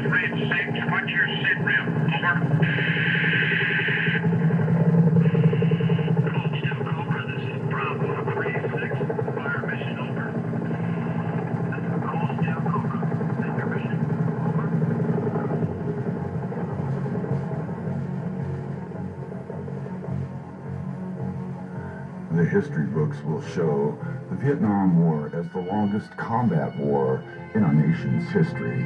Red 6, what's your sit rep? Over. Cold Steel Cobra, this is Bravo 3-6. Fire mission over. This is Cold Steel Cobra. Take your mission. Over. The history books will show the Vietnam War as the longest combat war in our nation's history.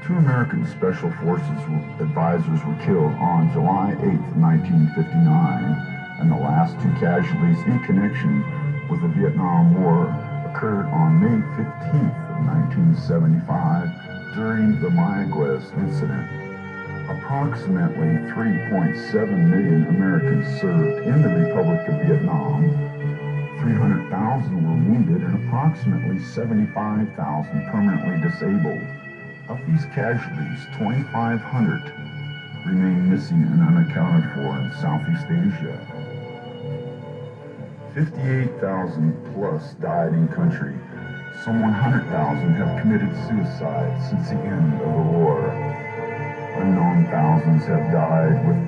2 American Special Forces advisors were killed on July 8, 1959, and the last 2 casualties in connection with the Vietnam War occurred on May 15th of 1975 during the Mayaguez incident. Approximately 3.7 million Americans served in the Republic of Vietnam. 300,000 were wounded and approximately 75,000 permanently disabled. Of these casualties, 2,500 remain missing and unaccounted for in Southeast Asia. 58,000 plus died in country. Some 100,000 have committed suicide since the end of the war. Unknown thousands have died, with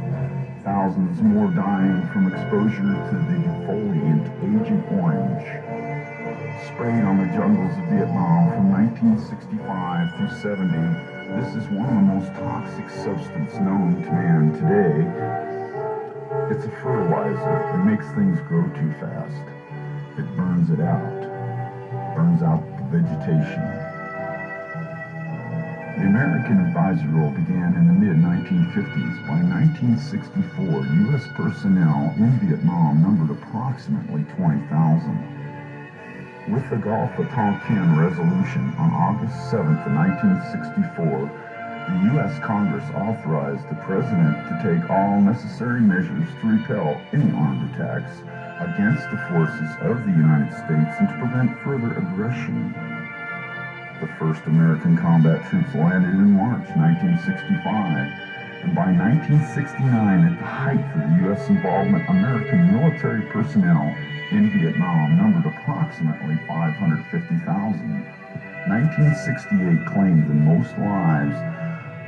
thousands more dying from exposure to the defoliant Agent Orange, sprayed on the jungles of Vietnam from 1965 through 70. This is one of the most toxic substances known to man today. It's a fertilizer. It makes things grow too fast. It burns it out. Burns out the vegetation. The American advisory role began in the mid-1950s. By 1964, U.S. personnel in Vietnam numbered approximately 20,000. With the Gulf of Tonkin Resolution on August 7, 1964, the U.S. Congress authorized the President to take all necessary measures to repel any armed attacks against the forces of the United States and to prevent further aggression. The first American combat troops landed in March 1965, and by 1969, at the height of the U.S. involvement, American military personnel in Vietnam numbered approximately 550,000. 1968 claimed the most lives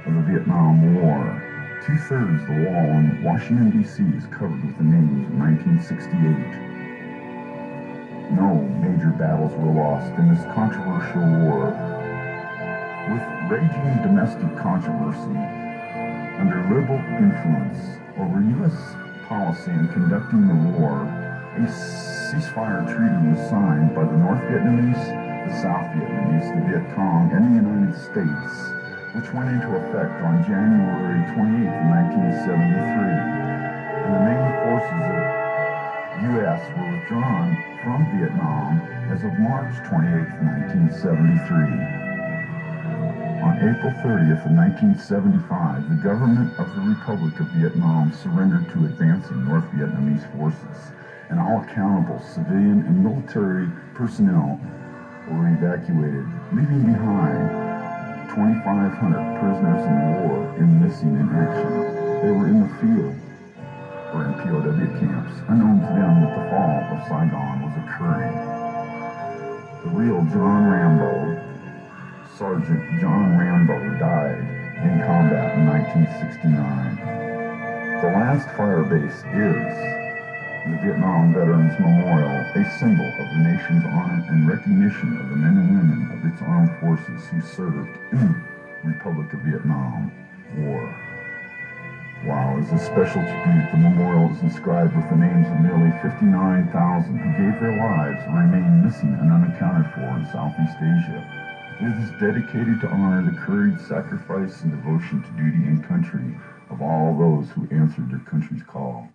of the Vietnam War. 2/3 of the wall in Washington, D.C. is covered with the names of 1968. No major battles were lost in this controversial war. With raging domestic controversy under liberal influence over U.S. policy in conducting the war, a ceasefire treaty was signed by the North Vietnamese, the South Vietnamese, the Viet Cong, and the United States, which went into effect on January 28, 1973. And the main forces of U.S. were withdrawn from Vietnam as of March 28, 1973. On April 30th of 1975, the government of the Republic of Vietnam surrendered to advancing North Vietnamese forces, and all accountable civilian and military personnel were evacuated, leaving behind 2,500 prisoners in war and missing in action. They were in the field or in POW camps, unknown to them that the fall of Saigon was occurring. The real John Rambo, Sergeant John Rambo, died in combat in 1969. The last Firebase is the Vietnam Veterans Memorial, a symbol of the nation's honor and recognition of the men and women of its armed forces who served in the Republic of Vietnam War. While as a special tribute, the memorial is inscribed with the names of nearly 59,000 who gave their lives and remain missing and unaccounted for in Southeast Asia. It is dedicated to honor the courage, sacrifice, and devotion to duty and country of all those who answered their country's call.